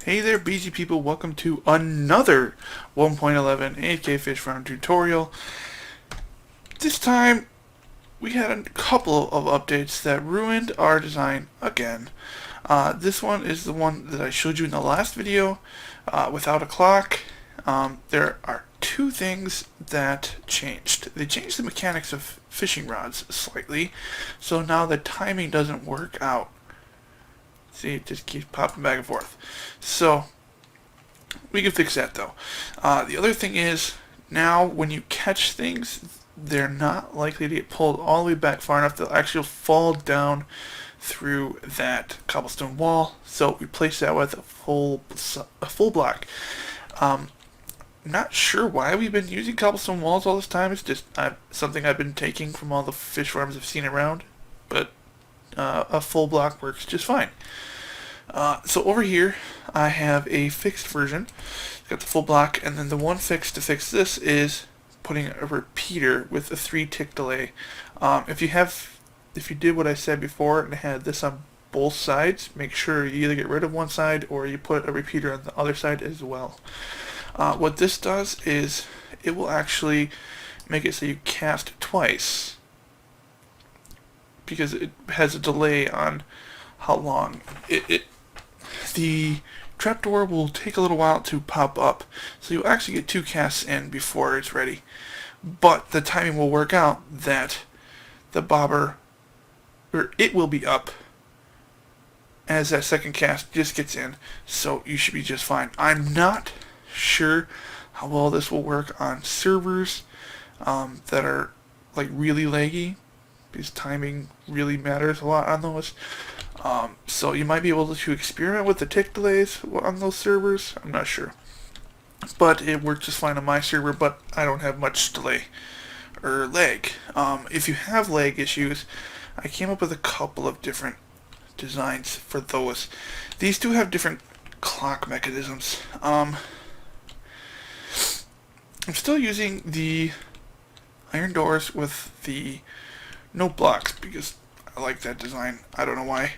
Hey there, BG people, welcome to another 1.11 AFK Fish Farm tutorial. This time, we had a couple of updates that ruined our design again. This one is the one that I showed you in the last video, without a clock. There are two things that changed. They changed the mechanics of fishing rods slightly, so now the timing doesn't work out. See, it just keeps popping back and forth. So, we can fix that though. The other thing is, now when you catch things, they're not likely to get pulled all the way back far enough. They'll actually fall down through that cobblestone wall. So replace that with a full block. Not sure why we've been using cobblestone walls all this time. It's just something I've been taking from all the fish farms I've seen around. But a full block works just fine. So over here, I have a fixed version. It's got the full block, and then the one fix to fix this is putting a repeater with a 3-tick delay. If you did what I said before and had this on both sides, make sure you either get rid of one side or you put a repeater on the other side as well. What this does is it will actually make it so you cast twice, because it has a delay on how long the trapdoor will take a little while to pop up, so you'll actually get 2 casts in before it's ready. But the timing will work out that the bobber, or it will be up as that second cast just gets in, so you should be just fine. I'm not sure how well this will work on servers that are like really laggy, because timing really matters a lot on those. So you might be able to experiment with the tick delays on those servers. I'm not sure. But it works just fine on my server, but I don't have much delay or lag. If you have lag issues, I came up with a couple of different designs for those. These two have different clock mechanisms. I'm still using the iron doors with the no blocks because I like that design. I don't know why.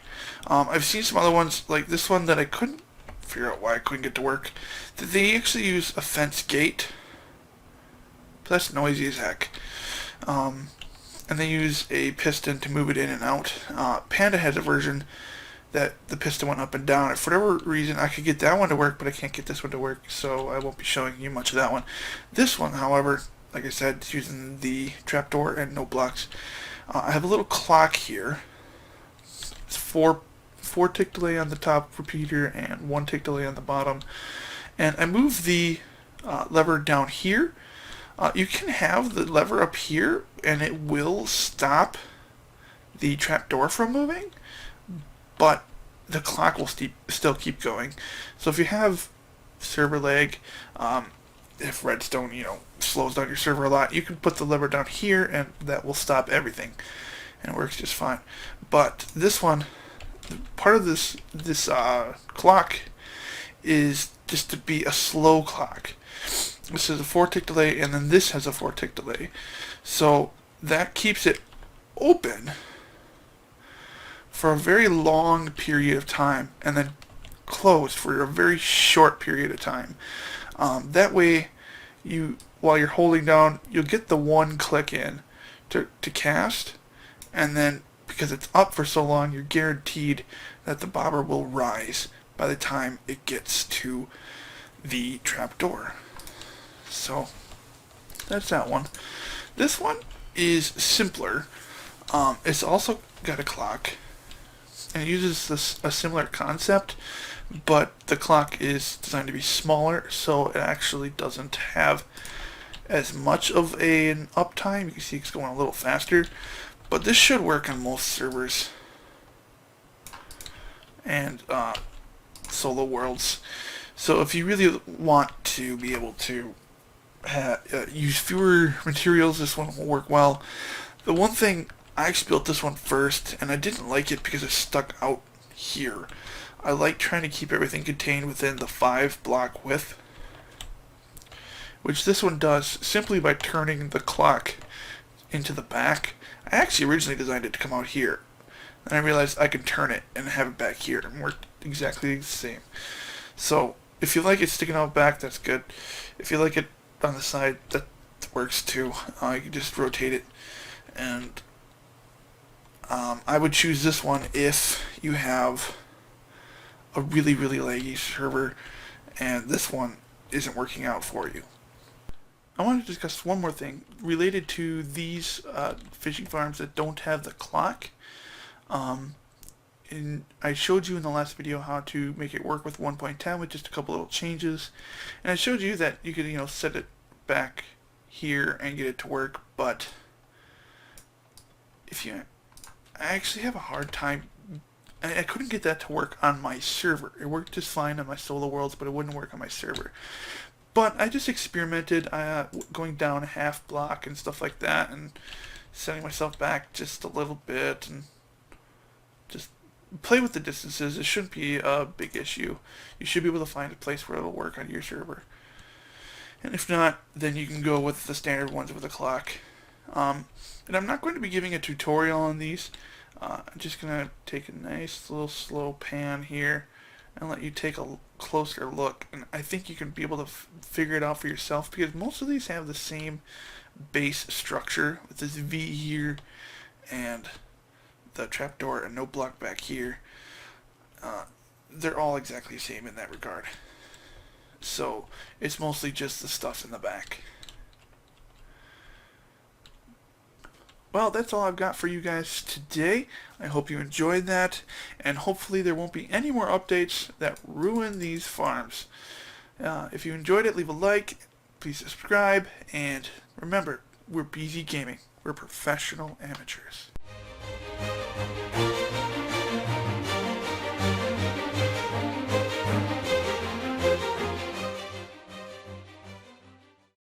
I've seen some other ones like this one that I couldn't figure out why I couldn't get to work. They actually use a fence gate. That's noisy as heck. And they use a piston to move it in and out. Panda has a version that the piston went up and down. For whatever reason, I could get that one to work, but I can't get this one to work, so I won't be showing you much of that one. This one, however, like I said, is using the trapdoor and no blocks. I have a little clock here. It's 4 tick delay on the top repeater and 1 tick delay on the bottom. And I move the lever down here. You can have the lever up here and it will stop the trapdoor from moving, but the clock will still keep going. So if you have server lag, if redstone, slows down your server a lot, you can put the lever down here and that will stop everything. And it works just fine. But this one, part of this clock is just to be a slow clock. This is a 4-tick delay, and then this has a 4-tick delay. So that keeps it open for a very long period of time, and then closed for a very short period of time. That way, while you're holding down, you'll get the 1 click in to cast, and then because it's up for so long, you're guaranteed that the bobber will rise by the time it gets to the trapdoor. So that's that one. This one is simpler. It's also got a clock, and it uses a similar concept, but the clock is designed to be smaller, so it actually doesn't have as much of an uptime. You can see it's going a little faster, but this should work on most servers and solo worlds. So if you really want to be able to use fewer materials, this one will work well. The one thing, I actually built this one first, and I didn't like it because it stuck out here. I like trying to keep everything contained within the 5-block width, which this one does simply by turning the clock into the back. I actually originally designed it to come out here, and I realized I can turn it and have it back here and work exactly the same. So if you like it sticking out back, that's good. If you like it on the side, that works too. You can just rotate it, and I would choose this one if you have a really, really laggy server and this one isn't working out for you. I want to discuss one more thing related to these fishing farms that don't have the clock. I showed you in the last video how to make it work with 1.10 with just a couple little changes, and I showed you that you could set it back here and get it to work. But I actually have a hard time. I couldn't get that to work on my server. It worked just fine on my solo worlds, but it wouldn't work on my server. But I just experimented going down a half block and stuff like that, and setting myself back just a little bit, and just play with the distances. It shouldn't be a big issue. You should be able to find a place where it'll work on your server. And if not, then you can go with the standard ones with a clock. And I'm not going to be giving a tutorial on these. I'm just going to take a nice little slow pan here and let you take a closer look. And I think you can be able to figure it out for yourself, because most of these have the same base structure with this V here and the trapdoor and no block back here. They're all exactly the same in that regard. So it's mostly just the stuff in the back. Well, that's all I've got for you guys today. I hope you enjoyed that, and hopefully there won't be any more updates that ruin these farms. If you enjoyed it, leave a like, please subscribe, and remember, we're BZ Gaming. We're professional amateurs.